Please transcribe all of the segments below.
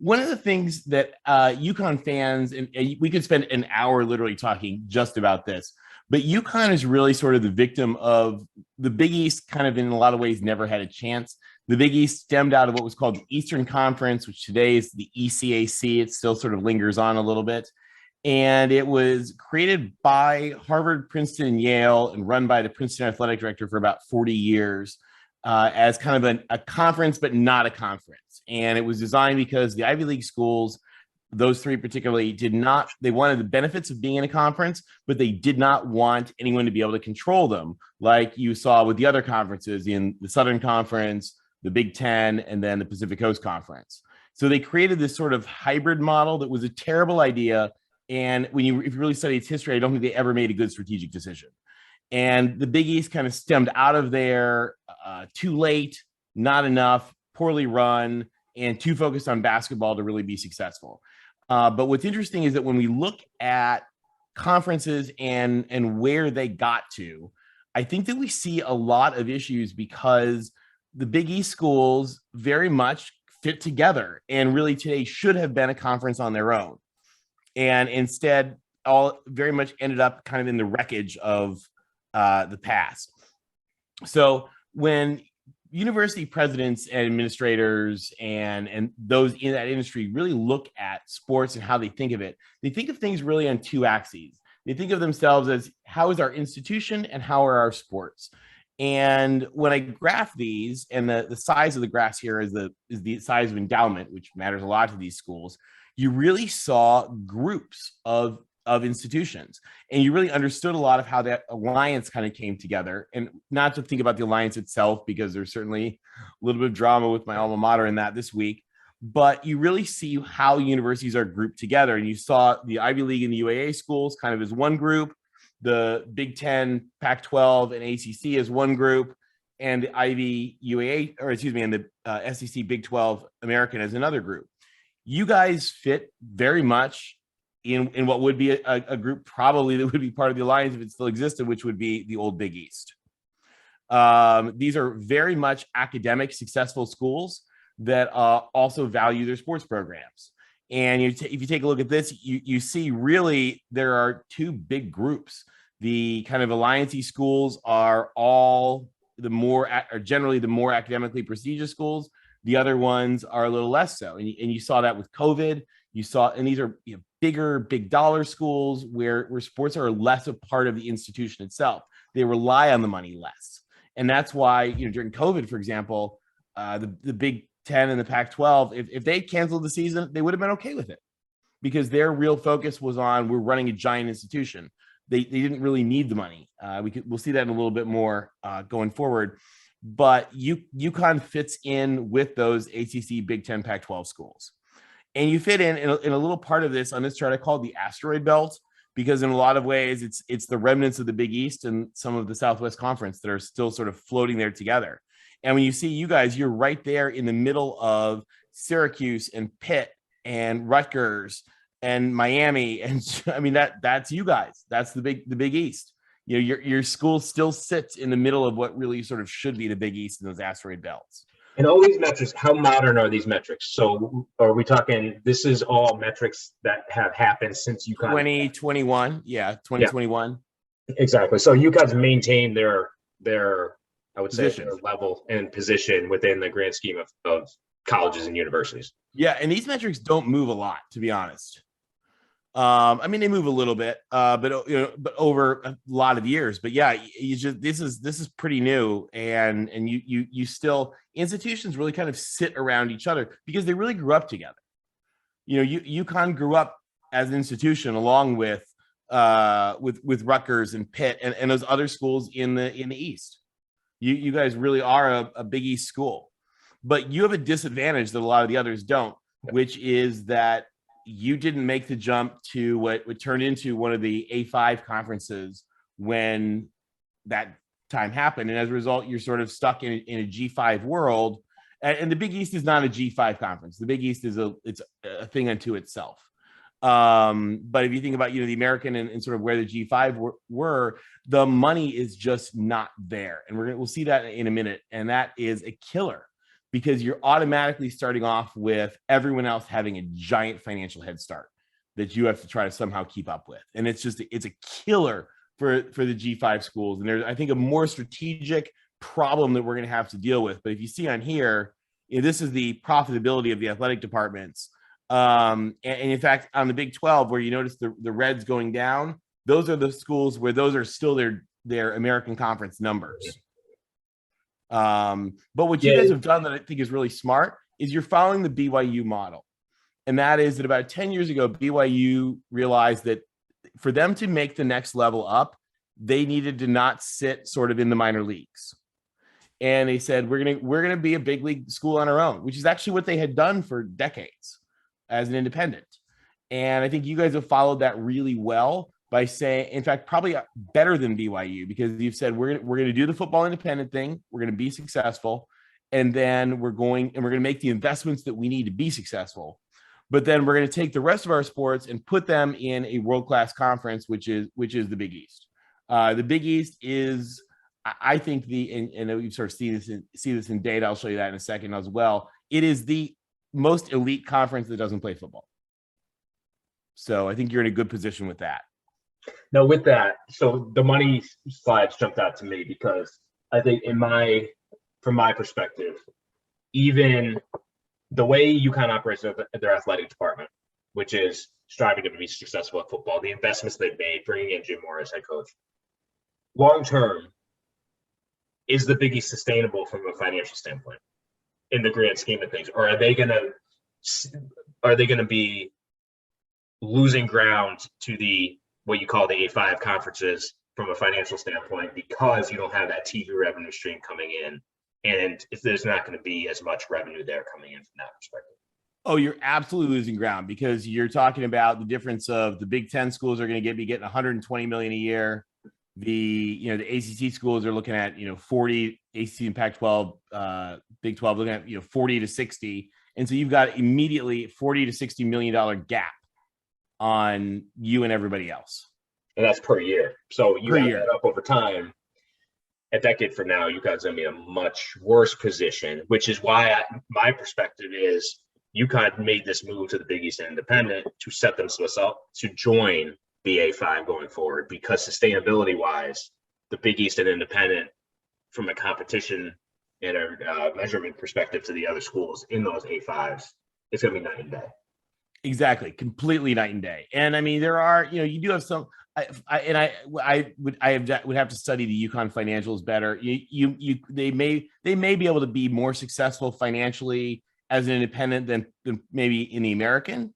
One of the things that UConn fans, and we could spend an hour literally talking just about this, but UConn is really sort of the victim of the Big East, kind of in a lot of ways never had a chance. The Big East stemmed out of what was called the Eastern Conference, which today is the ECAC. It still sort of lingers on a little bit. And it was created by Harvard, Princeton, and Yale, and run by the Princeton athletic director for about 40 years as kind of a conference, but not a conference. And it was designed because the Ivy League schools, those three particularly, they wanted the benefits of being in a conference, but they did not want anyone to be able to control them, like you saw with the other conferences in the Southern Conference, the Big Ten, and then the Pacific Coast Conference. So they created this sort of hybrid model that was a terrible idea. And if you really study its history, I don't think they ever made a good strategic decision. And the Big East kind of stemmed out of there too late, not enough, poorly run, and too focused on basketball to really be successful. But what's interesting is that when we look at conferences and where they got to, I think that we see a lot of issues because the Big East schools very much fit together and really today should have been a conference on their own. And instead, all very much ended up kind of in the wreckage of the past. So when university presidents and administrators and those in that industry really look at sports and how they think of it, they think of things really on two axes. They think of themselves as how is our institution and how are our sports. And when I graph these, and the size of the graphs here is the size of endowment, which matters a lot to these schools, you really saw groups of institutions, and you really understood a lot of how that alliance kind of came together. And not to think about the alliance itself, because there's certainly a little bit of drama with my alma mater in that this week, but you really see how universities are grouped together. And you saw the Ivy League and the UAA schools kind of as one group, the Big Ten, Pac-12, and ACC as one group, and the Ivy UAA, and the SEC Big 12 American as another group. You guys fit very much in what would be a group probably that would be part of the alliance if it still existed, which would be the old Big East. These are very much academic, successful schools that also value their sports programs. And if you take a look at this, you see really there are two big groups. The kind of alliance-y schools are generally the more academically prestigious schools. The other ones are a little less so. And you saw that with COVID. And these are bigger, big dollar schools where sports are less a part of the institution itself. They rely on the money less. And that's why, during COVID, for example, the Big Ten and the Pac-12, if they canceled the season, they would have been okay with it because their real focus was on, we're running a giant institution. They didn't really need the money. We'll see that in a little bit more going forward. But UConn fits in with those ACC, Big Ten, Pac-12 schools. And you fit in a little part of this on this chart I call the asteroid belt, because in a lot of ways, it's the remnants of the Big East and some of the Southwest Conference that are still sort of floating there together. And when you see you guys, you're right there in the middle of Syracuse and Pitt and Rutgers and Miami. And I mean, that's you guys. That's the Big East. Your school still sits in the middle of what really sort of should be the Big East in those asteroid belts. And all these metrics, how modern are these metrics? So are we talking, this is all metrics that have happened since UConn? 2021. Yeah, 2021. Yeah, exactly. So UConn's maintained their I would say, their level and position within the grand scheme of colleges and universities. Yeah, and these metrics don't move a lot, to be honest. I mean, they move a little bit, but over a lot of years. But yeah, this is pretty new, and you still, institutions really kind of sit around each other because they really grew up together. UConn grew up as an institution along with Rutgers and Pitt and those other schools in the East. You guys really are a Big East school, but you have a disadvantage that a lot of the others don't, which is that you didn't make the jump to what would turn into one of the A5 conferences when that time happened. And as a result, you're sort of stuck in a G5 world. And the Big East is not a G5 conference. The Big East it's a thing unto itself. But if you think about, the American and sort of where the G5 were, the money is just not there. And we'll see that in a minute. And that is a killer because you're automatically starting off with everyone else having a giant financial head start that you have to try to somehow keep up with. And it's a killer for the G5 schools. And there's, I think, a more strategic problem that we're going to have to deal with. But if you see on here, this is the profitability of the athletic departments. And in fact, on the Big 12, where you notice the reds going down, those are the schools where those are still their American Conference numbers. But what you guys have done that I think is really smart is you're following the BYU model. And that is that about 10 years ago, BYU realized that for them to make the next level up, they needed to not sit sort of in the minor leagues. And they said, we're gonna be a big league school on our own, which is actually what they had done for decades as an independent. And I think you guys have followed that really well by saying, in fact, probably better than BYU, because you've said we're gonna do the football independent thing, we're gonna be successful, and then we're gonna make the investments that we need to be successful. But then we're going to take the rest of our sports and put them in a world-class conference, which is the Big East. The Big East is, I think, and we've sort of see this in data. I'll show you that in a second as well. It is the most elite conference that doesn't play football. So I think you're in a good position with that. Now, with that, so the money slides jumped out to me because I think from my perspective, even the way UConn operates their athletic department, which is striving to be successful at football, the investments they've made, bringing in Jim Moore as head coach, long term, is the Big East sustainable from a financial standpoint in the grand scheme of things, or are they gonna be losing ground to what you call the A5 conferences from a financial standpoint because you don't have that TV revenue stream coming in? And if there's not going to be as much revenue there coming in from that perspective. Oh, you're absolutely losing ground, because you're talking about the difference of the Big Ten schools are going to be getting 120 million a year. The ACC schools are looking at 40, ACC and Pac-12, Big 12 looking at 40 to 60, and so you've got immediately $40 to $60 million gap on you and everybody else. And that's per year. So you add that up over time. A decade from now, UConn's going to be in a much worse position, which is why my perspective is UConn made this move to the Big East and Independent to set themselves up to join the A5 going forward, because sustainability-wise, the Big East and Independent, from a competition and a measurement perspective to the other schools in those A5s, it's going to be night and day. Exactly, completely night and day. And I mean, there are, you do have some. I would have to study the UConn financials better. They may be able to be more successful financially as an independent than maybe in the American.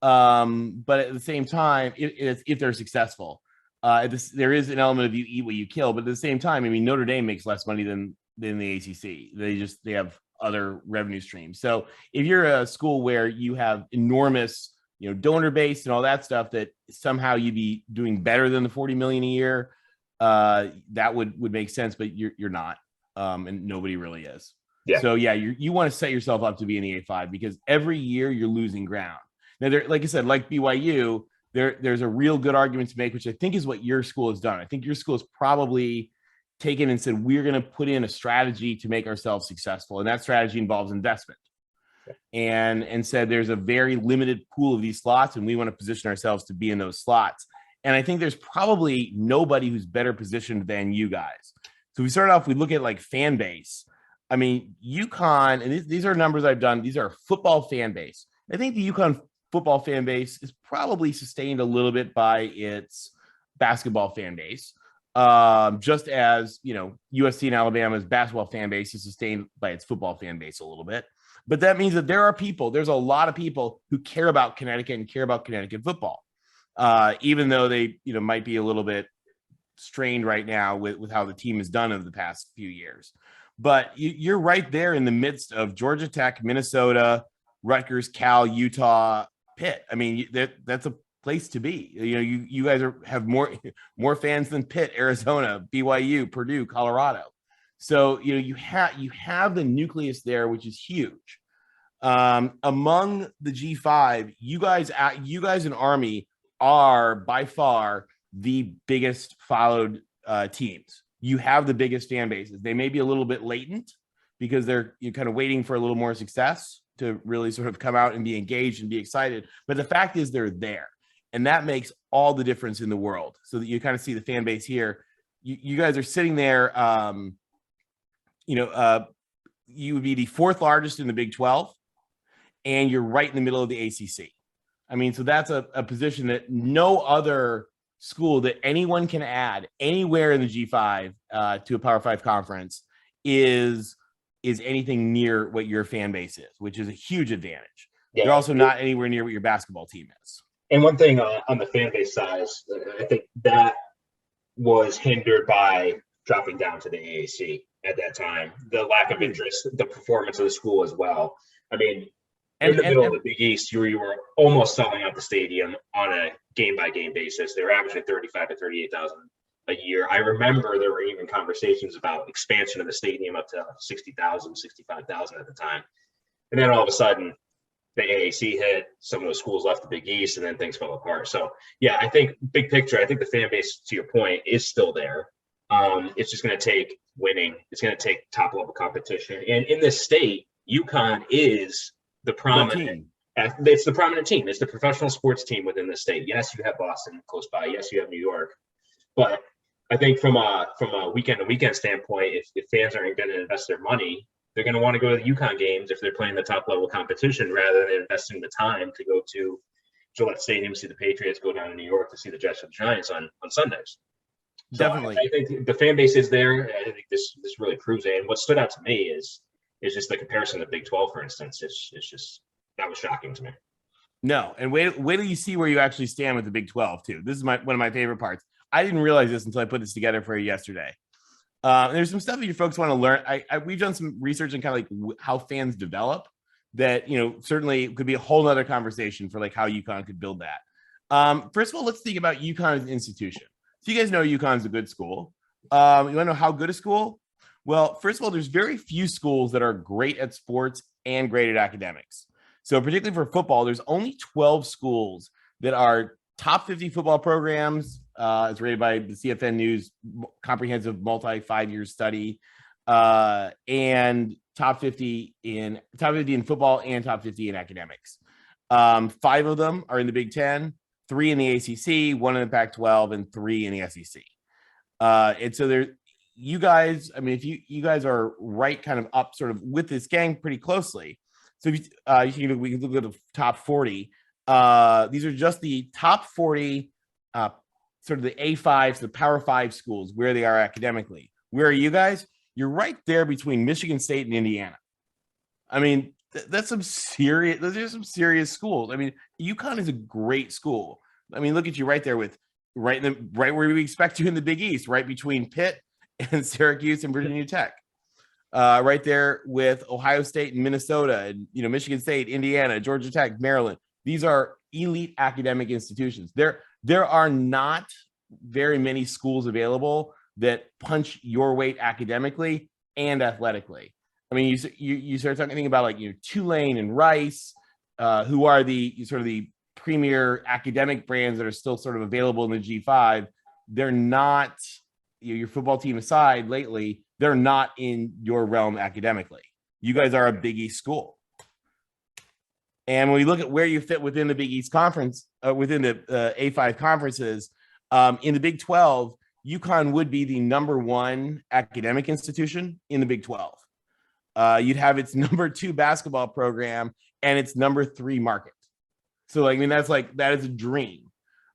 But at the same time, if they're successful, there is an element of you eat what you kill. But at the same time, I mean, Notre Dame makes less money than the ACC. They have other revenue streams. So if you're a school where you have enormous donor base and all that stuff, that somehow you'd be doing better than the 40 million a year, that would make sense, but you're not. And nobody really is. Yeah. So yeah, you want to set yourself up to be in the A5, because every year you're losing ground. Now, like I said, like BYU, there's a real good argument to make, which I think is what your school has done. I think your school has probably taken and said, we're going to put in a strategy to make ourselves successful. And that strategy involves investment. And said there's a very limited pool of these slots, and we want to position ourselves to be in those slots. And I think there's probably nobody who's better positioned than you guys. So we start off, we look at like fan base. I mean, UConn, and these are numbers I've done. These are football fan base. I think the UConn football fan base is probably sustained a little bit by its basketball fan base. Just as, USC and Alabama's basketball fan base is sustained by its football fan base a little bit. But that means that there's a lot of people who care about Connecticut and care about Connecticut football, even though they, might be a little bit strained right now with how the team has done over the past few years. But you're right there in the midst of Georgia Tech, Minnesota, Rutgers, Cal, Utah, Pitt. I mean, that's a place to be. You guys have more fans than Pitt, Arizona, BYU, Purdue, Colorado. So, you have the nucleus there, which is huge. Among the G5, you guys in Army are by far the biggest followed teams. You have the biggest fan bases. They may be a little bit latent because you're kind of waiting for a little more success to really sort of come out and be engaged and be excited. But the fact is they're there, and that makes all the difference in the world. So that you kind of see the fan base here. You guys are sitting there, you would be the fourth largest in the Big 12, and you're right in the middle of the ACC. I mean, so that's a position that no other school that anyone can add anywhere in the G5 to a Power-5 conference is anything near what your fan base is, which is a huge advantage. Yeah, they're also not anywhere near what your basketball team is. And one thing on the fan base size, I think that was hindered by dropping down to the AAC at that time, the lack of interest, the performance of the school as well. I mean, in the middle of the Big East, you were almost selling out the stadium on a game-by-game basis. They were averaging 35 to 38,000 a year. I remember there were even conversations about expansion of the stadium up to 60,000, 65,000 at the time. And then all of a sudden, the AAC hit, some of the schools left the Big East, and then things fell apart. So, yeah, I think big picture, I think the fan base, to your point, is still there. It's just going to take winning. It's going to take top-level competition. And in this state, UConn is the prominent – it's the prominent team. It's the professional sports team within the state. Yes, you have Boston close by. Yes, you have New York. But I think from a weekend-to-weekend standpoint, if fans aren't going to invest their money, they're going to want to go to the UConn games if they're playing the top-level competition rather than investing the time to go to Gillette Stadium, see the Patriots, go down to New York to see the Jets or the Giants on Sundays. So definitely. I think the fan base is there. I think this really proves it. And what stood out to me is just the comparison to Big 12, for instance. It's just that was shocking to me. No, and wait till you see where you actually stand with the Big 12 too. This is one of my favorite parts. I didn't realize this until I put this together for you yesterday. There's some stuff that you folks want to learn. We've done some research on kind of like how fans develop that, certainly could be a whole nother conversation for like how UConn could build that. First of all, let's think about UConn as an institution. So you guys know UConn's a good school. You want to know how good a school? Well, first of all, there's very few schools that are great at sports and great at academics. So particularly for football, there's only 12 schools that are top 50 football programs. It's rated by the CFN News comprehensive multi-5-year study, and top 50 in football and top 50 in academics. 5 of them are in the Big 10, 3 in the ACC, 1 in the Pac-12, and 3 in the SEC. And so you guys, I mean, if you guys are right kind of up sort of with this gang pretty closely. So if we can look at the top 40. These are just the top 40 sort of the A5s, the Power-5 schools, where they are academically. Where are you guys? You're right there between Michigan State and Indiana. I mean, those are some serious schools. I mean, UConn is a great school. I mean, look at you right there with right where we expect you in the Big East, right between Pitt and Syracuse and Virginia Tech. Right there with Ohio State and Minnesota, and Michigan State, Indiana, Georgia Tech, Maryland. These are elite academic institutions. There are not very many schools available that punch your weight academically and athletically. I mean, you start thinking about like Tulane and Rice, who are the sort of the premier academic brands that are still sort of available in the G5. They're not, your football team aside lately, they're not in your realm academically. You guys are a Big East school. And when we look at where you fit within the Big East conference, within the A5 conferences, in the Big 12, UConn would be the number 1 academic institution in the Big 12. You'd have its number 2 basketball program and its number 3 market. So, I mean, that is a dream.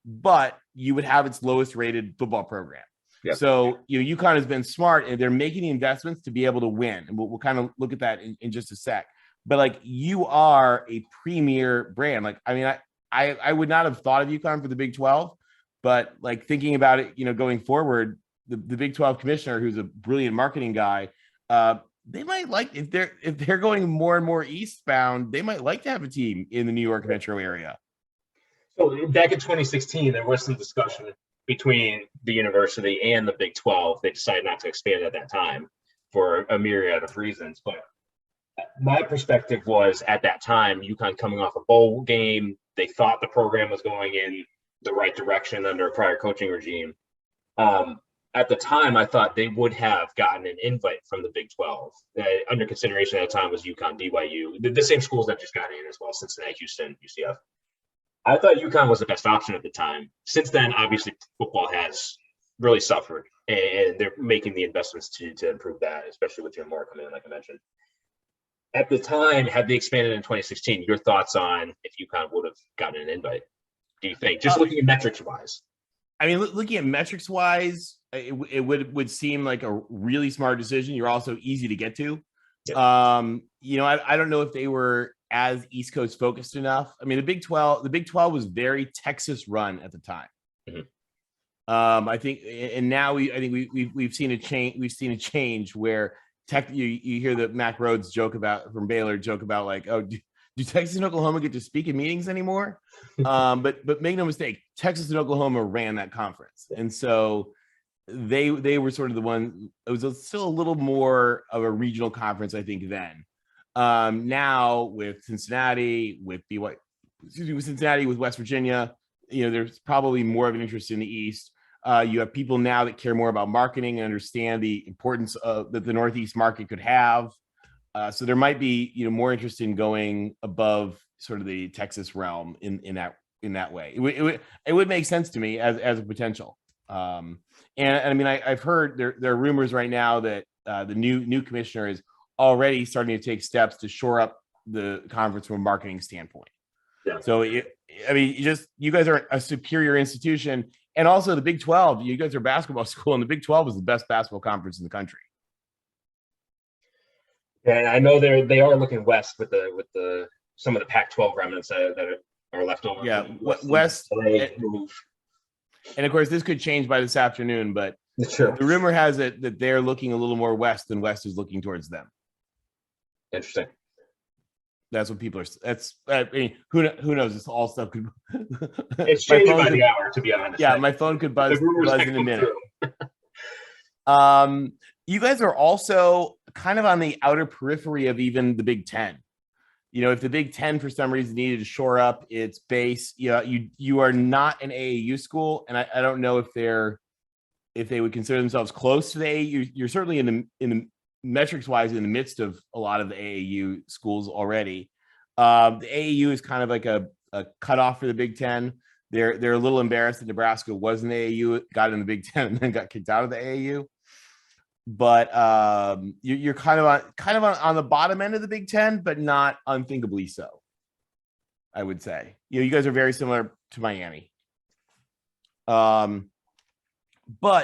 But you would have its lowest rated football program. Yep. So, UConn has been smart, and they're making the investments to be able to win. And we'll kind of look at that in just a sec. But like, you are a premier brand. Like, I mean, I would not have thought of UConn for the Big 12, but like thinking about it, going forward, the Big 12 commissioner, who's a brilliant marketing guy, they might like, if they're going more and more eastbound, they might like to have a team in the New York metro area. So back in 2016, there was some discussion between the university and the Big 12. They decided not to expand at that time for a myriad of reasons, but my perspective was, at that time, UConn coming off a bowl game, they thought the program was going in the right direction under a prior coaching regime. I at the time, I thought they would have gotten an invite from the Big 12. Under consideration at the time was UConn, BYU, the same schools that just got in as well, Cincinnati, Houston, UCF. I thought UConn was the best option at the time. Since then, obviously, football has really suffered, and they're making the investments to improve that, especially with Jim Moore coming in, like I mentioned. At the time, had they expanded in 2016, your thoughts on if UConn would have gotten an invite? Do you think, just looking at metrics wise? I mean, looking at metrics wise, it would seem like a really smart decision. You're also easy to get to. Yep. I don't know if they were as East Coast focused enough. I mean, the Big 12 was very Texas run at the time. Mm-hmm. I think, and now we've seen a change. We've seen a change where you hear the Mac Rhodes from Baylor joke about like, oh, do Texas and Oklahoma get to speak in meetings anymore? But make no mistake, Texas and Oklahoma ran that conference, and so they were sort of the one. It was still a little more of a regional conference, I think. Then now with Cincinnati, with Cincinnati, with West Virginia, there's probably more of an interest in the East. You have people now that care more about marketing and understand the importance that the Northeast market could have. So there might be, more interest in going above sort of the Texas realm in that way. It would make sense to me as a potential. And I mean, I've heard there are rumors right now that the new commissioner is already starting to take steps to shore up the conference from a marketing standpoint. Yeah. So you guys are a superior institution, and also the Big 12. You guys are a basketball school, and the Big 12 is the best basketball conference in the country. And I know they are looking west with the some of the Pac-12 remnants that are left over. Yeah, west. And of course, this could change by this afternoon, but the rumor has it that they're looking a little more west than West is looking towards them. Interesting. That's what people are. I mean, who knows? This all stuff could. It's changing by the hour, to be honest. Yeah, my phone could buzz in a minute. You guys are also kind of on the outer periphery of even the Big Ten. If the Big Ten for some reason needed to shore up its base, you are not an AAU school, and I don't know if they would consider themselves close to the AAU. You're certainly in the metrics wise in the midst of a lot of the AAU schools already. The AAU is kind of like a cutoff for the Big Ten. They're a little embarrassed that Nebraska was an AAU, got in the Big Ten, and then got kicked out of the AAU. But you're kind of on the bottom end of the Big Ten, but not unthinkably so, I would say. You guys are very similar to Miami. But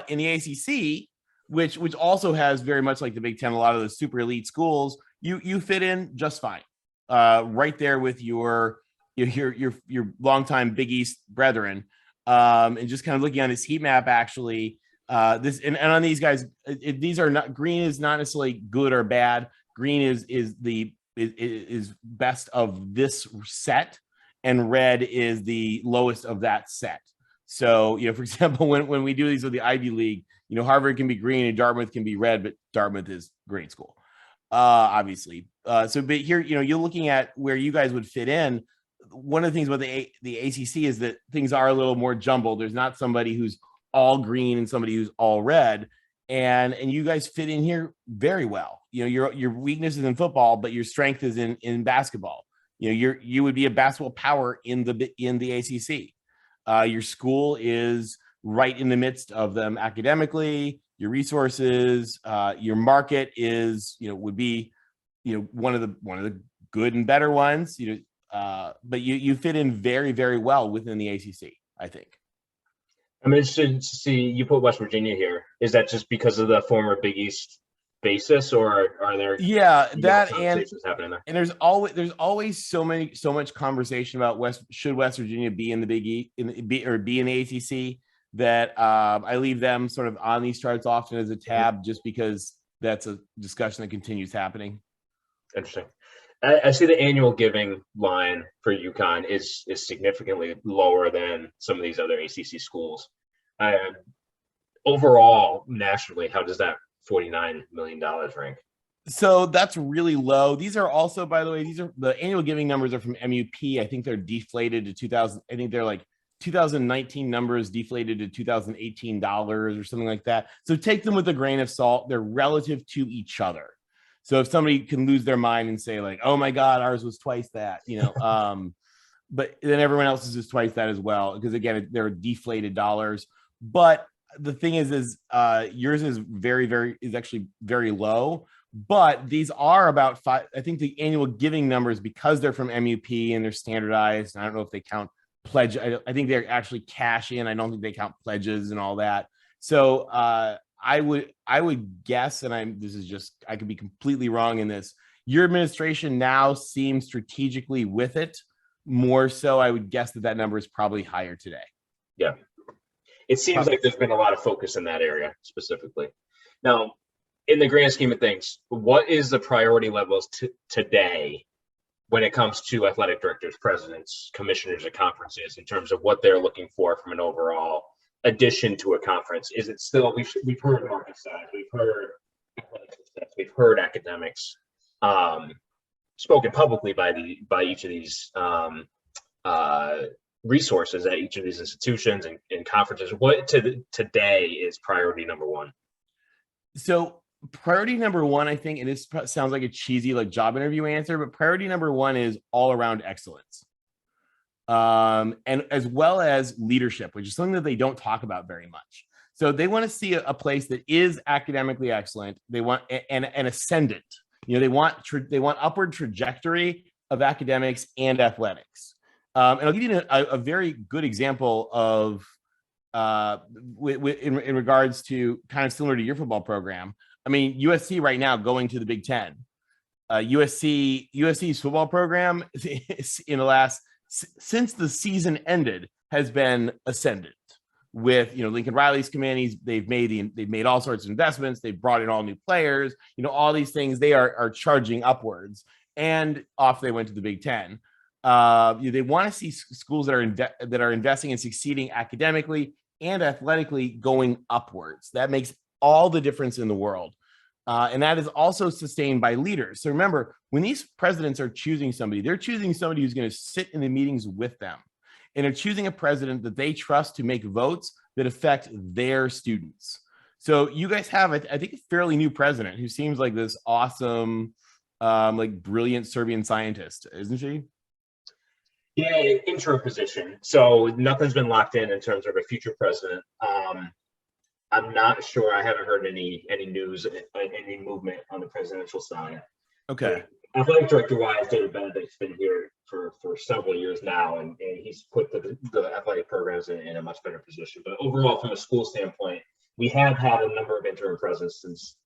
in the ACC, which also has very much like the Big Ten, a lot of the super elite schools, you fit in just fine, right there with your longtime Big East brethren, and just kind of looking on this heat map, actually. This and on these guys, these are not, green is not necessarily good or bad. Green is best of this set, and red is the lowest of that set. So, for example, when we do these with the Ivy League, Harvard can be green and Dartmouth can be red, but Dartmouth is great school, obviously. But here, you're looking at where you guys would fit in. One of the things about the ACC is that things are a little more jumbled. There's not somebody who's all green and somebody who's all red, and you guys fit in here very well. Your weakness is in football, but your strength is in basketball. You would be a basketball power in the ACC. Your school is right in the midst of them academically. Your resources, your market is would be one of the good and better ones. But you fit in very, very well within the ACC, I think. I'm interested to see you put West Virginia here. Is that just because of the former Big East basis, or are there conversations happening there? And there's always so much conversation about should West Virginia be in the Big East or be in the ACC, that I leave them sort of on these charts often as a tab, just because that's a discussion that continues happening. Interesting. I see the annual giving line for UConn is significantly lower than some of these other ACC schools. Overall, nationally, how does that $49 million rank? So that's really low. These are also, by the way, the annual giving numbers are from MUP. I think they're deflated to 2000. I think they're like 2019 numbers deflated to 2018 dollars or something like that. So take them with a grain of salt. They're relative to each other. So if somebody can lose their mind and say like, "Oh my God, ours was twice that," but then everyone else's is twice that as well, because again, they're deflated dollars. But the thing is yours is actually very low. But these are about five. I think the annual giving numbers, because they're from MUP and they're standardized. I don't know if they count pledge. I think they're actually cash in. I don't think they count pledges and all that. So I would guess, and I could be completely wrong in this. Your administration now seems strategically with it more so. I would guess that number is probably higher today. Yeah, it seems like there's been a lot of focus in that area specifically. Now, in the grand scheme of things, what is the priority levels today when it comes to athletic directors, presidents, commissioners of conferences in terms of what they're looking for from an overall addition to a conference? Is it still, we've heard market size, we've heard athletic success, we've heard academics, spoken publicly by each of these resources at each of these institutions and conferences. What today is priority number one? So priority number one, I think, and this sounds like a cheesy like job interview answer, but priority number one is all around excellence. And as well as leadership, which is something that they don't talk about very much. So they want to see a place that is academically excellent. They want an ascendant. They want upward trajectory of academics and athletics. And I'll give you a very good example of in regards to kind of similar to your football program. I mean, USC right now going to the Big Ten. USC's football program in the last since the season ended has been ascendant with Lincoln Riley's command. They've made all sorts of investments. They've brought in all new players. All these things. They are charging upwards, and off they went to the Big Ten. They want to see schools that are investing and succeeding academically and athletically going upwards. That makes all the difference in the world. And that is also sustained by leaders. So remember, when these presidents are choosing somebody, they're choosing somebody who's going to sit in the meetings with them. And they're choosing a president that they trust to make votes that affect their students. So you guys have, I think, a fairly new president who seems like this awesome, brilliant Serbian scientist, isn't she? Yeah, interim position. So nothing's been locked in terms of a future president. I'm not sure. I haven't heard any news, any movement on the presidential side. Okay. Athletic director-wise, David Benedict's been here for several years now, and he's put the athletic programs in a much better position. But overall, from a school standpoint, we have had a number of interim presidents since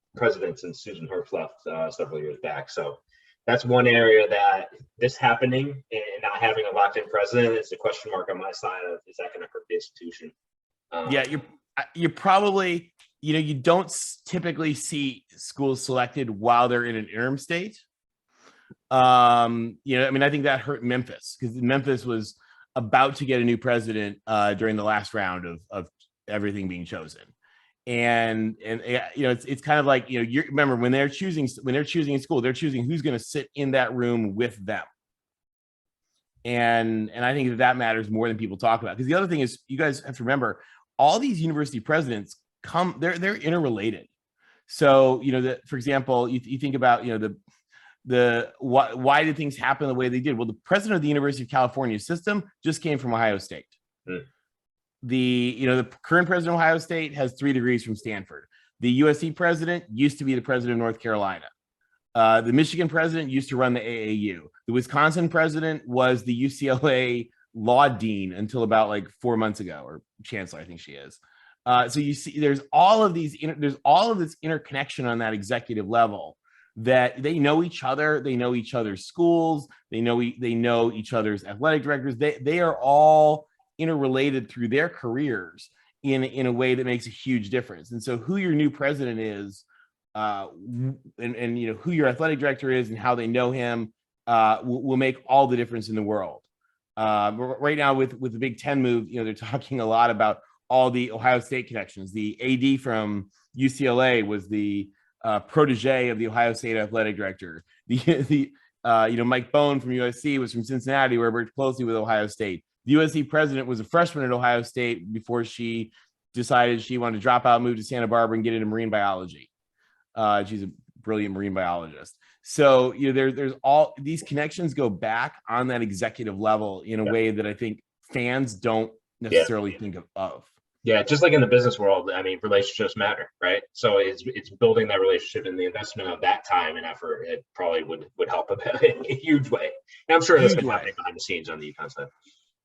Susan Hurst left several years back. So that's one area that this happening and not having a locked-in president is a question mark on my side of, is that going to hurt the institution? You're probably, you don't typically see schools selected while they're in an interim state. I think that hurt Memphis because Memphis was about to get a new president during the last round of everything being chosen. And it's kind of like, you remember when they're choosing a school, they're choosing who's going to sit in that room with them. And I think that matters more than people talk about, because the other thing is, you guys have to remember, all these university presidents they're interrelated. So, for example, you think about, why did things happen the way they did? Well, the president of the University of California system just came from Ohio State. The current president of Ohio State has 3 degrees from Stanford. The USC president used to be the president of North Carolina. The Michigan president used to run the AAU. The Wisconsin president was the UCLA law dean until about 4 months ago, or chancellor, I think she is. So you see, there's all of this interconnection on that executive level, that they know each other, they know each other's schools, they know each other's athletic directors. They are all interrelated through their careers in a way that makes a huge difference. And so who your new president is, and who your athletic director is and how they know him will make all the difference in the world. Right now with the Big Ten move, they're talking a lot about all the Ohio State connections. The AD from UCLA was the protege of the Ohio State athletic director. The Mike Bone from USC was from Cincinnati, where he worked closely with Ohio State. The USC president was a freshman at Ohio State before she decided she wanted to drop out, move to Santa Barbara, and get into marine biology. She's a brilliant marine biologist. So there's all these connections go back on that executive level in a way that I think fans don't necessarily think of. Yeah, just like in the business world, I mean, relationships matter, right? So it's building that relationship, and the investment of that time and effort, it probably would help in a huge way. And I'm sure that's been happening behind the scenes on the UConn side.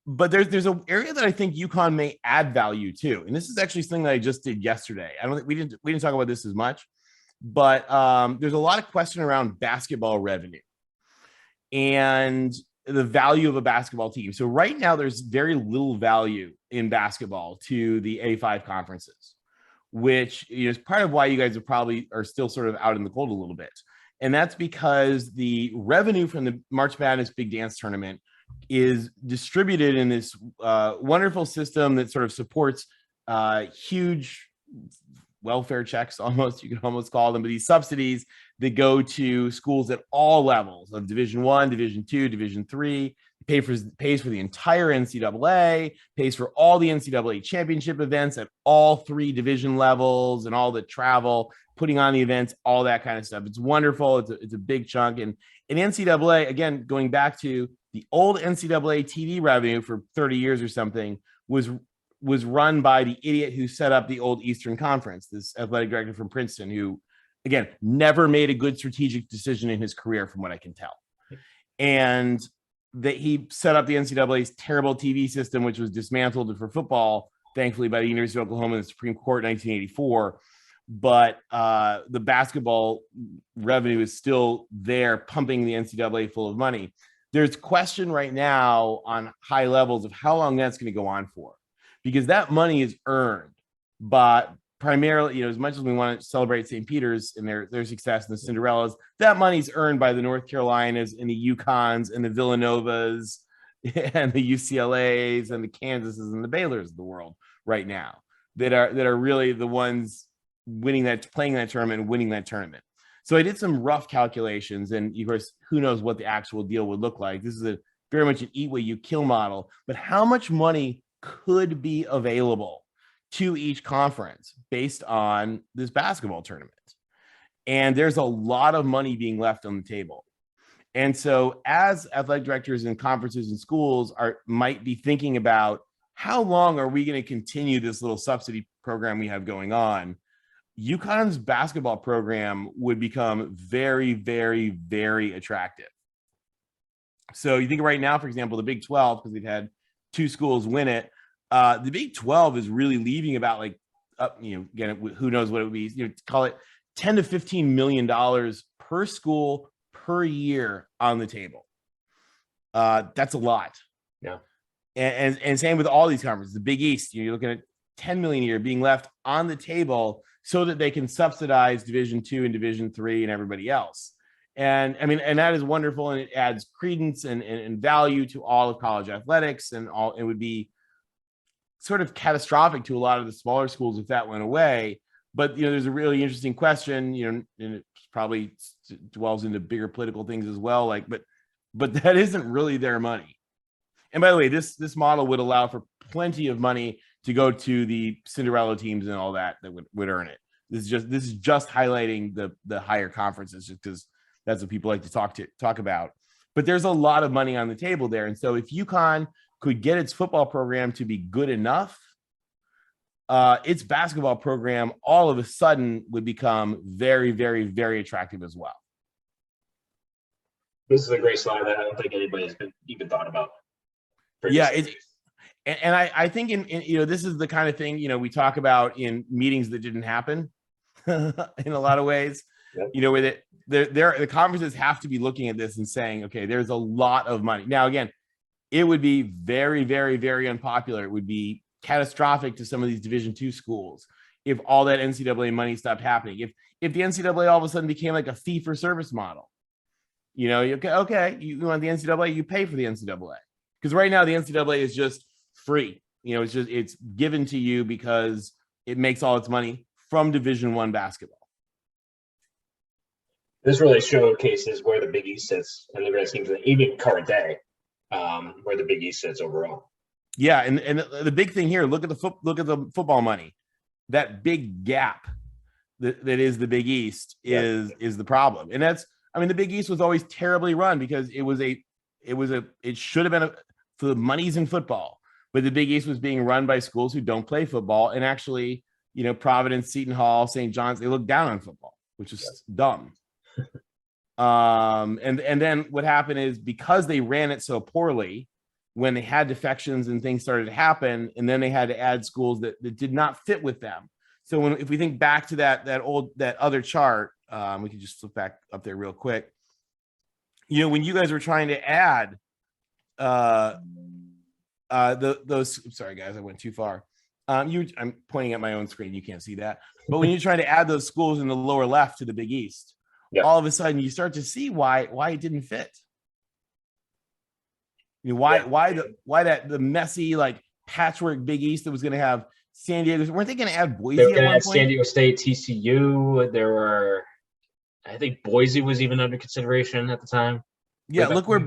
But there's an area that I think UConn may add value to, and this is actually something that I just did yesterday. I don't think we didn't talk about this as much, but there's a lot of question around basketball revenue and the value of a basketball team. So right now, there's very little value in basketball to the A5 conferences, which is part of why you guys are still sort of out in the cold a little bit. And that's because the revenue from the March Madness Big Dance Tournament is distributed in this wonderful system that sort of supports huge welfare checks, almost, you could almost call them, but these subsidies that go to schools at all levels of Division I, Division II, Division III, pays for the entire NCAA, pays for all the NCAA championship events at all three division levels and all the travel, putting on the events, all that kind of stuff. It's wonderful. It's a big chunk. And in NCAA, again, going back to the old NCAA TV revenue for 30 years or something was run by the idiot who set up the old Eastern Conference, this athletic director from Princeton, who, again, never made a good strategic decision in his career, from what I can tell. And that he set up the NCAA's terrible TV system, which was dismantled for football, thankfully, by the University of Oklahoma and the Supreme Court in 1984. But the basketball revenue is still there, pumping the NCAA full of money. There's question right now on high levels of how long that's going to go on for, because that money is earned, but primarily, as much as we want to celebrate St. Peter's and their success and the Cinderellas, that money's earned by the North Carolinas and the UConns and the Villanovas and the UCLAs and the Kansases and the Baylors of the world right now that are really the ones playing that tournament and winning that tournament. So I did some rough calculations, and of course, who knows what the actual deal would look like. This is very much an eat what you kill model, but how much money could be available to each conference based on this basketball tournament? And there's a lot of money being left on the table. And so as athletic directors and conferences and schools might be thinking about, how long are we going to continue this little subsidy program we have going on? UConn's basketball program would become very, very, very attractive. So you think right now, for example, the Big 12, because they've had two schools win it, the Big 12 is really leaving about again, who knows what it would be, call it $10 to $15 million per school per year on the table. That's a lot. Yeah. And same with all these conferences. The Big East, you're looking at $10 million a year being left on the table so that they can subsidize Division II and Division III and everybody else. And I mean, and that is wonderful, and it adds credence and value to all of college athletics, and it would be sort of catastrophic to a lot of the smaller schools if that went away. But there's a really interesting question, and it probably dwells into bigger political things as well. But that isn't really their money. And by the way, this model would allow for plenty of money to go to the Cinderella teams and all that would earn it. This is just highlighting the higher conferences, just because that's what people like to talk about. But there's a lot of money on the table there. And so if UConn could get its football program to be good enough, its basketball program all of a sudden would become very, very, very attractive as well. This is a great slide that I don't think anybody's even thought about. Yeah, and I think in this is the kind of thing we talk about in meetings that didn't happen in a lot of ways. Yep. Where the conferences have to be looking at this and saying, okay, there's a lot of money. Now, again, it would be very, very, very unpopular. It would be catastrophic to some of these Division II schools if all that NCAA money stopped happening. If the NCAA all of a sudden became like a fee for service model, okay, you want the NCAA, you pay for the NCAA. Because right now the NCAA is just free. It's given to you because it makes all its money from Division I basketball. This really showcases where the Big East sits in the grand scheme of even current day, where the Big East sits overall. Yeah, and the big thing here, look at the football money. That big gap that is the Big East is the problem. And that's, I mean, the Big East was always terribly run because it should have been for the money's in football, but the Big East was being run by schools who don't play football. And actually, Providence, Seton Hall, St. John's, they look down on football, which is dumb. And then what happened is, because they ran it so poorly, when they had defections and things started to happen, and then they had to add schools that did not fit with them. So if we think back to that other chart, we can just flip back up there real quick. When you guys were trying to add those, sorry guys, I went too far. I'm pointing at my own screen. You can't see that. But when you're trying to add those schools in the lower left to the Big East, all of a sudden you start to see why it didn't fit. Why the messy, like, patchwork Big East that was going to have San Diego. Weren't they going to add Boise at one point? San Diego State, TCU. There were, I think Boise was even under consideration at the time. Yeah, look where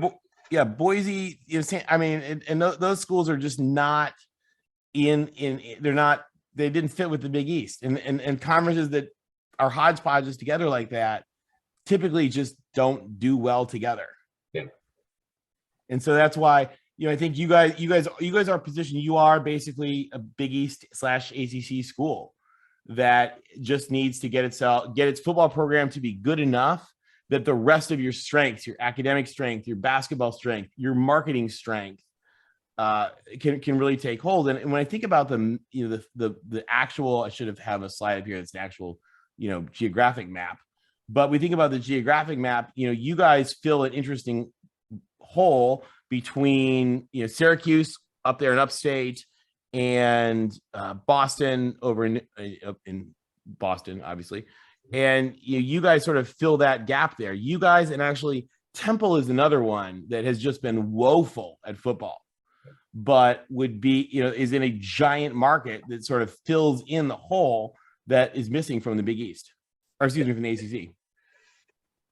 Boise. I mean, and those schools are just not in. They're not. They didn't fit with the Big East, and conferences that are hodgepodges together like that typically just don't do well together. Yeah. And so that's why, I think you guys are positioned. You are basically a Big East / ACC school that just needs to get its football program to be good enough that the rest of your strengths, your academic strength, your basketball strength, your marketing strength, can really take hold. And when I think about the actual, I should have a slide up here that's an actual, geographic map. But we think about the geographic map. You guys fill an interesting hole between Syracuse up there in upstate and Boston over in Boston, obviously, and you guys sort of fill that gap there. You guys, and actually Temple is another one that has just been woeful at football, but would be is in a giant market that sort of fills in the hole that is missing from the Big East, or excuse me, from the ACC.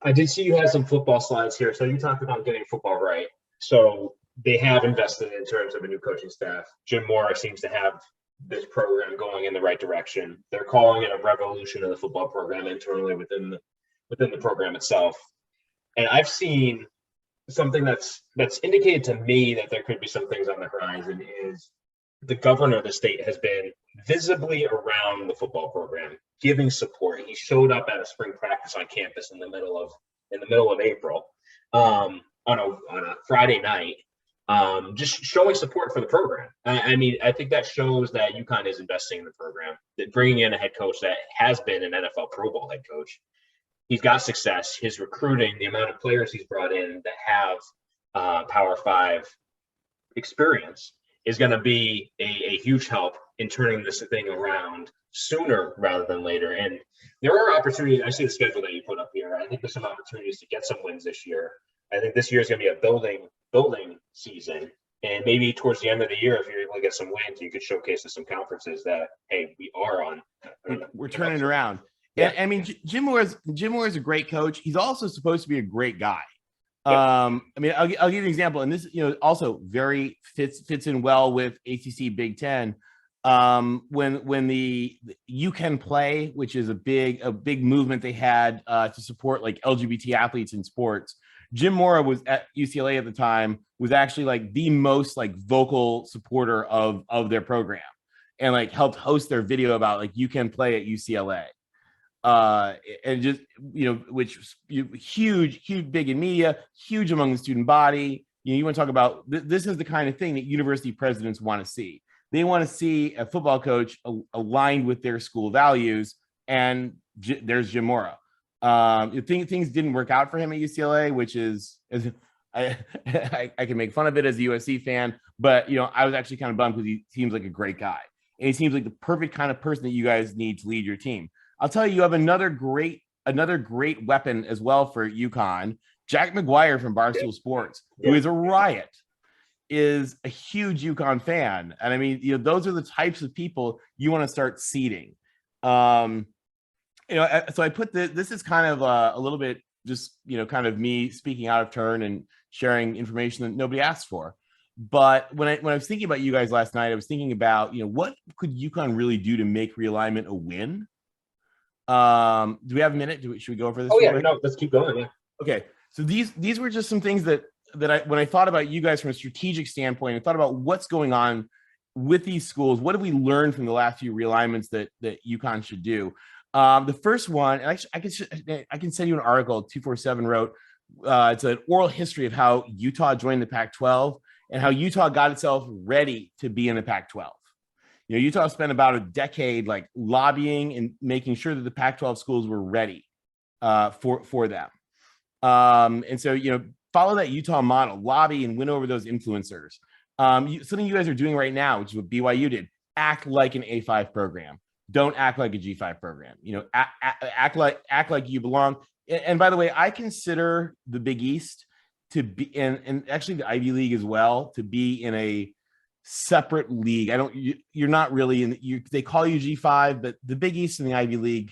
I did see you had some football slides here. So you talked about getting football right. So they have invested in terms of a new coaching staff. Jim Mora seems to have this program going in the right direction. They're calling it a revolution of the football program internally within the program itself. And I've seen something that's indicated to me that there could be some things on the horizon. Is the governor of the state has been visibly around the football program, giving support. He showed up at a spring practice on campus in the middle of April, on a Friday night, just showing support for the program. I mean, I think that shows that UConn is investing in the program, that bringing in a head coach that has been an NFL Pro Bowl head coach. He's got success. His recruiting, the amount of players he's brought in that have Power-5 experience, is going to be a huge help in turning this thing around sooner rather than later. And there are opportunities. I see the schedule that you put up here. I think there's some opportunities to get some wins this year. I think this year is going to be a building season. And maybe towards the end of the year, if you're able to get some wins, you could showcase to some conferences that, hey, we are on. We're turning it around. Yeah. I mean, Jim Moore is a great coach. He's also supposed to be a great guy. I mean, I'll give you an example, and this, also very fits in well with ACC Big Ten. When the You Can Play, which is a big movement they had to support like LGBT athletes in sports. Jim Mora was at UCLA at the time, was actually like the most like vocal supporter of their program, and like helped host their video about like You Can Play at UCLA. And just, which huge, big in media, huge among the student body. You want to talk about this is the kind of thing that university presidents want to see. They want to see a football coach aligned with their school values, and there's Jim Mora. Things didn't work out for him at UCLA, which is, I can make fun of it as a USC fan, but I was actually kind of bummed because he seems like a great guy, and he seems like the perfect kind of person that you guys need to lead your team. I'll tell you, you have another great weapon as well for UConn. Jack McGuire from Barstool Sports, who is a riot, is a huge UConn fan. And I mean, those are the types of people you want to start seeding. So I put this is kind of a little bit just, kind of me speaking out of turn and sharing information that nobody asked for. But when I was thinking about you guys last night, I was thinking about, what could UConn really do to make realignment a win? Do we have a minute? Should we go over this? Oh yeah, no, let's keep going. Yeah. Okay. So these were just some things that when I thought about you guys from a strategic standpoint, I thought about what's going on with these schools. What have we learned from the last few realignments that UConn should do? The first one, and actually, I can send you an article 247 wrote. It's an oral history of how Utah joined the Pac-12 and how Utah got itself ready to be in the Pac-12. Utah spent about a decade like lobbying and making sure that the Pac-12 schools were ready for them. And so, follow that Utah model, lobby and win over those influencers. Something you guys are doing right now, which is what BYU did, act like an A5 program. Don't act like a G5 program. Act like you belong. And by the way, I consider the Big East to be, and actually the Ivy League as well, to be in a separate league. You're not really in. They call you G5, but the Big East and the Ivy League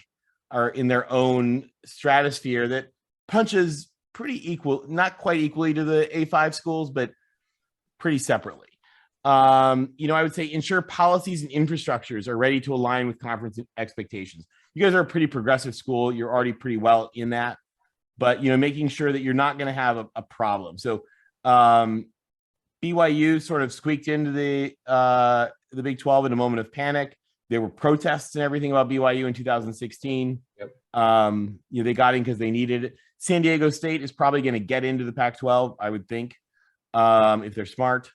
are in their own stratosphere that punches pretty equal, not quite equally to the A5 schools, but pretty separately. I would say ensure policies and infrastructures are ready to align with conference expectations. You guys are a pretty progressive school. You're already pretty well in that, but, making sure that you're not going to have a problem. So BYU sort of squeaked into the Big 12 in a moment of panic. There were protests and everything about BYU in 2016. Yep. They got in because they needed it. San Diego State is probably going to get into the Pac-12, I would think, if they're smart,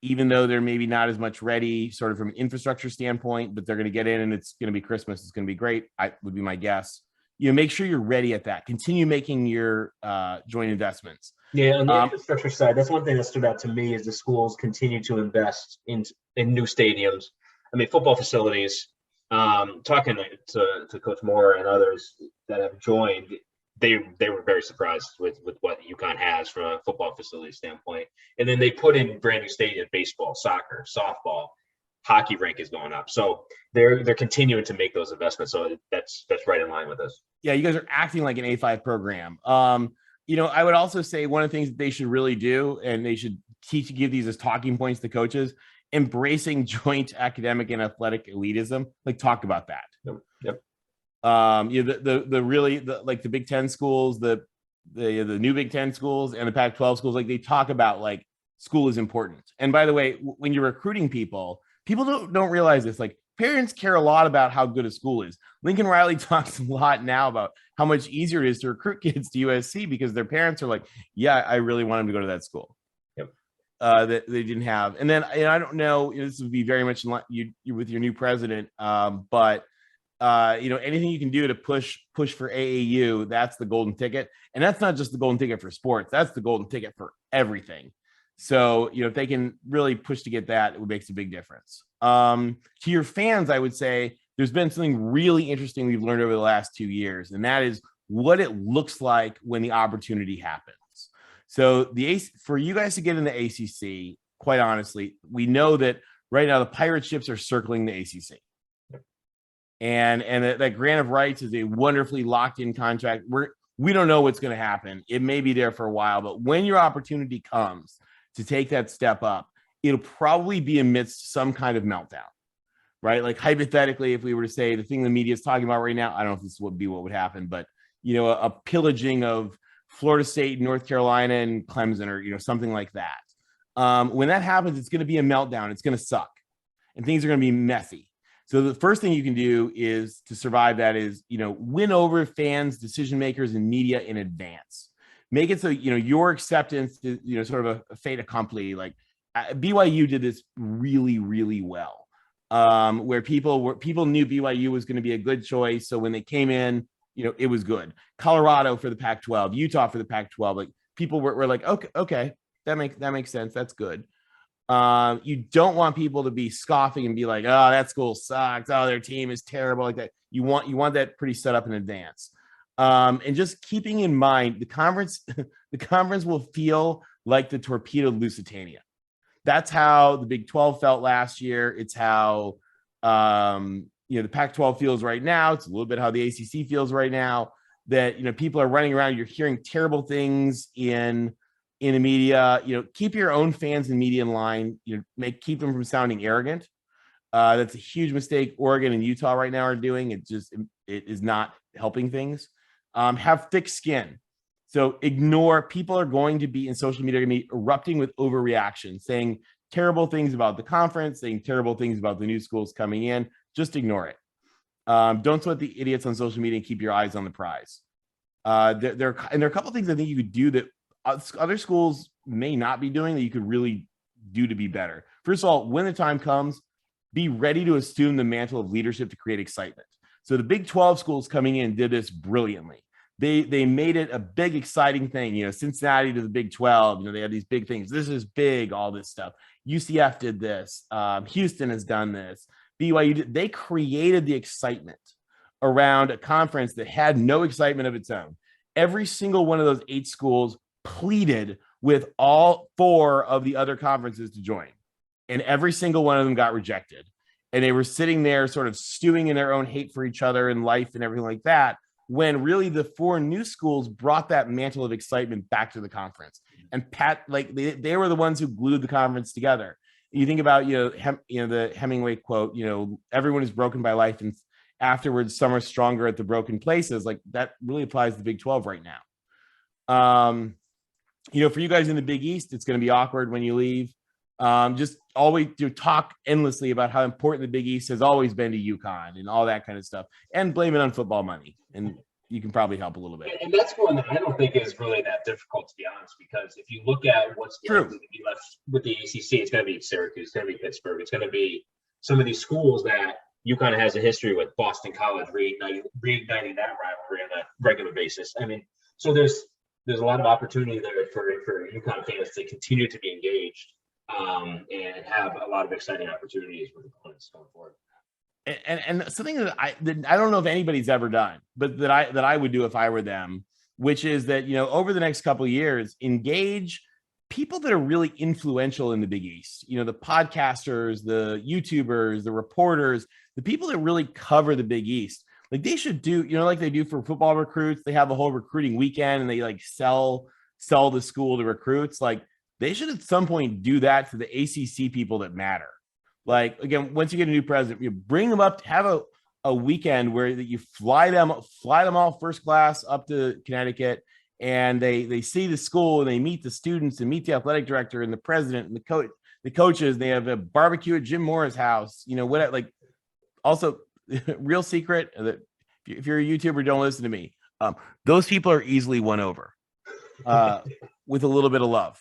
even though they're maybe not as much ready sort of from an infrastructure standpoint, but they're going to get in and it's going to be Christmas. It's going to be great. Would be my guess. Make sure you're ready at that. Continue making your joint investments. Yeah, on the infrastructure side, that's one thing that stood out to me is the schools continue to invest in new stadiums. I mean, football facilities. Talking to Coach Moore and others that have joined, they were very surprised with what UConn has from a football facility standpoint. And then they put in brand new stadiums, baseball, soccer, softball, hockey rink is going up. So they're continuing to make those investments. So that's right in line with us. Yeah, you guys are acting like an A5 program. I would also say one of the things that they should really do, and they should give these as talking points to coaches, embracing joint academic and athletic elitism. Like, talk about that. Yep. The Big Ten schools, the new Big Ten schools and the Pac-12 schools, like, they talk about like school is important. And by the way, when you're recruiting people don't realize this. Like, parents care a lot about how good a school is. Lincoln Riley talks a lot now about how much easier it is to recruit kids to USC because their parents are like, yeah, I really want them to go to that school. Yep. That they didn't have. And then I don't know, this would be very much you with your new president, but anything you can do to push for AAU, that's the golden ticket. And that's not just the golden ticket for sports. That's the golden ticket for everything. So, if they can really push to get that, it makes a big difference. To your fans, I would say there's been something really interesting we've learned over the last 2 years, and that is what it looks like when the opportunity happens. So for you guys to get in the ACC, quite honestly, we know that right now the pirate ships are circling the ACC. And that grant of rights is a wonderfully locked in contract. We don't know what's going to happen. It may be there for a while, but when your opportunity comes to take that step up, it'll probably be amidst some kind of meltdown, right? Like, hypothetically, if we were to say the thing the media is talking about right now, I don't know if this would be what would happen, but, a pillaging of Florida State, North Carolina, and Clemson, or, something like that. When that happens, it's going to be a meltdown. It's going to suck and things are going to be messy. So the first thing you can do is to survive that is, win over fans, decision makers, and media in advance. Make it so, your acceptance is, sort of a fait accompli. Like, BYU did this really, really well, where people knew BYU was going to be a good choice. So when they came in, it was good. Colorado for the Pac-12, Utah for the Pac-12. Like, people were like, okay, that makes sense. That's good. You don't want people to be scoffing and be like, oh, that school sucks. Oh, their team is terrible, like that. You want that pretty set up in advance. And just keeping in mind the conference will feel like the torpedoed Lusitania. That's how the Big 12 felt last year. It's how the Pac-12 feels right now. It's a little bit how the ACC feels right now. that, people are running around. You're hearing terrible things in the media. Keep your own fans and media in line. Keep them from sounding arrogant. That's a huge mistake Oregon and Utah right now are doing. It is not helping things. Have thick skin. So ignore. People are going to be in social media, going to be erupting with overreaction, saying terrible things about the conference, saying terrible things about the new schools coming in. Just ignore it. Don't sweat the idiots on social media and keep your eyes on the prize. There are a couple of things I think you could do that other schools may not be doing that you could really do to be better. First of all, when the time comes, be ready to assume the mantle of leadership to create excitement. So the Big 12 schools coming in did this brilliantly. They made it a big, exciting thing. Cincinnati to the Big 12. They had these big things. This is big, all this stuff. UCF did this. Houston has done this. BYU did. They created the excitement around a conference that had no excitement of its own. Every single one of those 8 schools pleaded with all 4 of the other conferences to join. And every single one of them got rejected. And they were sitting there sort of stewing in their own hate for each other and life and everything like that, when really the 4 new schools brought that mantle of excitement back to the conference. And they were the ones who glued the conference together. You think about, the Hemingway quote, everyone is broken by life, and afterwards some are stronger at the broken places. Like, that really applies to the Big 12 right now. For you guys in the Big East, it's going to be awkward when you leave. Just always talk endlessly about how important the Big East has always been to UConn and all that kind of stuff, and blame it on football money. And you can probably help a little bit. And that's one that I don't think is really that difficult, to be honest, because if you look at what's going to be left with the ACC, it's going to be Syracuse, it's going to be Pittsburgh, it's going to be some of these schools that UConn has a history with. Boston College reigniting that rivalry on a regular basis. I mean, so there's a lot of opportunity there for UConn fans to continue to be engaged. And have a lot of exciting opportunities with opponents going forward. And something that I don't know if anybody's ever done, but that I would do if I were them, which is that, over the next couple of years, engage people that are really influential in the Big East. The podcasters, the YouTubers, the reporters, the people that really cover the Big East. Like, they should do, like they do for football recruits. They have a whole recruiting weekend and they sell the school to recruits. Like, they should at some point do that to the ACC people that matter. Like, again, once you get a new president, you bring them up, have a weekend where you fly them all first class up to Connecticut, and they see the school and they meet the students and meet the athletic director and the president and the coaches. They have a barbecue at Jim Moore's house. Also, real secret that if you're a YouTuber, don't listen to me. Those people are easily won over with a little bit of love.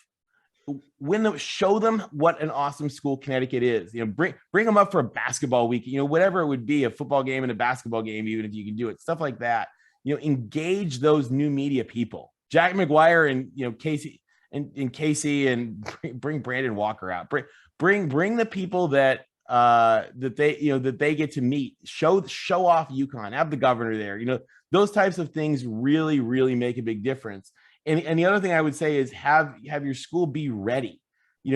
Show them what an awesome school Connecticut is. Bring them up for a basketball week, whatever it would be, a football game and a basketball game, even if you can do it, stuff like that. Engage those new media people, Jack McGuire and Casey and bring Brandon Walker out. Bring the people that they get to meet. Show off UConn. Have the governor there. Those types of things really, really make a big difference. And the other thing I would say is have your school be ready.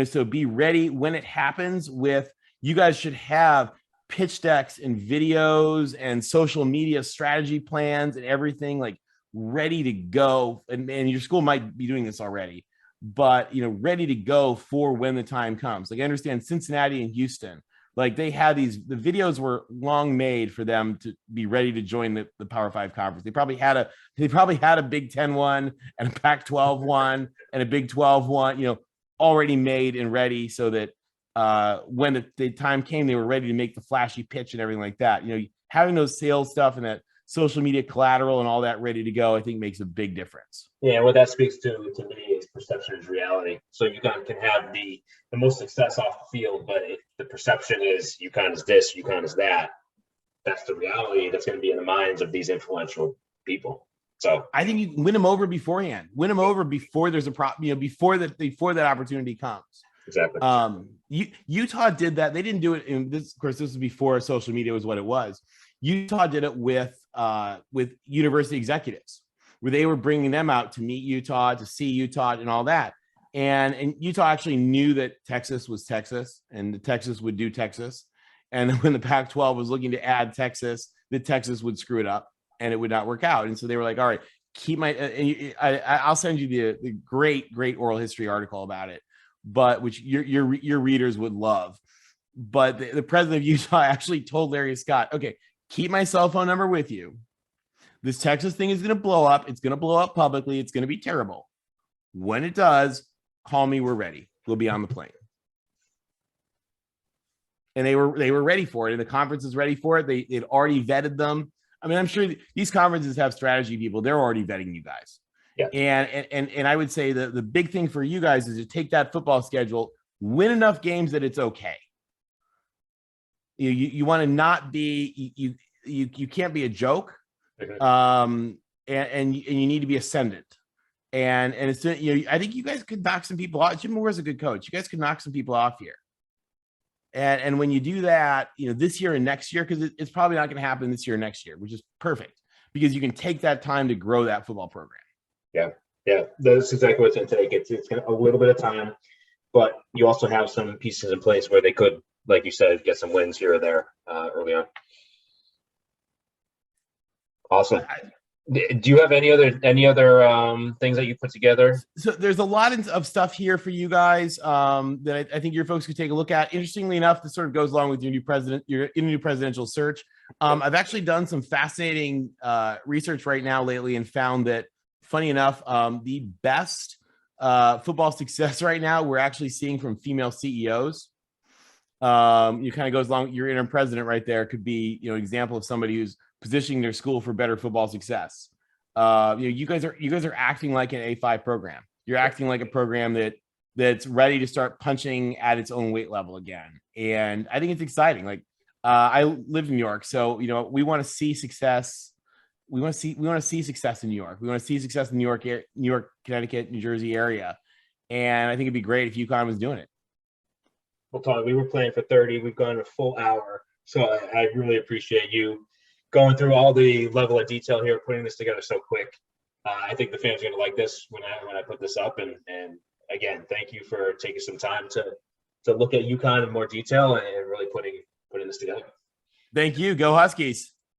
So be ready when it happens. You guys should have pitch decks and videos and social media strategy plans and everything ready to go. And your school might be doing this already, but ready to go for when the time comes. I understand Cincinnati and Houston. They had the videos were long made for them to be ready to join the Power-5 conference. They probably had a Big 10 one and a Pac-12 one and a Big 12 one, already made and ready, so that when the time came, they were ready to make the flashy pitch and everything like that. Having those sales stuff and that social media collateral and all that ready to go, I think makes a big difference. Yeah, what that speaks to me is perception is reality. So UConn can have the most success off the field, but if the perception is UConn is this, UConn is that, that's the reality that's going to be in the minds of these influential people. So I think you win them over beforehand. Win them over before there's a problem, before that opportunity comes. Exactly. Utah did that. They didn't do it in this. Of course, this was before social media was what it was. Utah did it with university executives, where they were bringing them out to meet Utah, to see Utah, and all that. And Utah actually knew that Texas was Texas, and that Texas would do Texas. And when the Pac-12 was looking to add Texas, that Texas would screw it up. and it would not work out. And so they were like, all right, keep my, I'll send you the great oral history article about it, but which your readers would love. But the president of Utah actually told Larry Scott, okay, keep my cell phone number with you. This Texas thing is going to blow up. It's going to blow up publicly. It's going to be terrible. When it does, call me. We're ready. We'll be on the plane. And they were ready for it. And the conference is ready for it. They'd already vetted them. I mean, I'm sure these conferences have strategy people. They're already vetting you guys. Yeah. And I would say the big thing for you guys is to take that football schedule, win enough games that it's okay. You want to not be, you can't be a joke. And you need to be ascendant. And it's, I think you guys could knock some people off. Jim Moore's a good coach. You guys could knock some people off here. And when you do that, this year and next year, because it's probably not going to happen this year or next year, which is perfect because you can take that time to grow that football program. Yeah, that's exactly what's going to take. It's a little bit of time, but you also have some pieces in place where they could, like you said, get some wins here or there early on. Awesome. Do you have any other things that you put together? So there's a lot of stuff here for you guys that I think your folks could take a look at. Interestingly enough, this sort of goes along with your new presidential search. I've actually done some fascinating research right now lately and found that, funny enough, the best football success right now we're actually seeing from female CEOs. You kind of goes along. Your interim president right there could be an example of somebody who's positioning their school for better football success. You guys are acting like an A5 program. You're acting like a program that's ready to start punching at its own weight level again. And I think it's exciting. Like I live in New York, so we want to see success. We want to see success in New York. We want to see success in New York, Connecticut, New Jersey area. And I think it'd be great if UConn was doing it. Well, Tom, we were planning for 30. We've gone a full hour. So I really appreciate you going through all the level of detail here, putting this together so quick. I think the fans are going to like this when I put this up. And again, thank you for taking some time to look at UConn in more detail and really putting this together. Thank you. Go Huskies.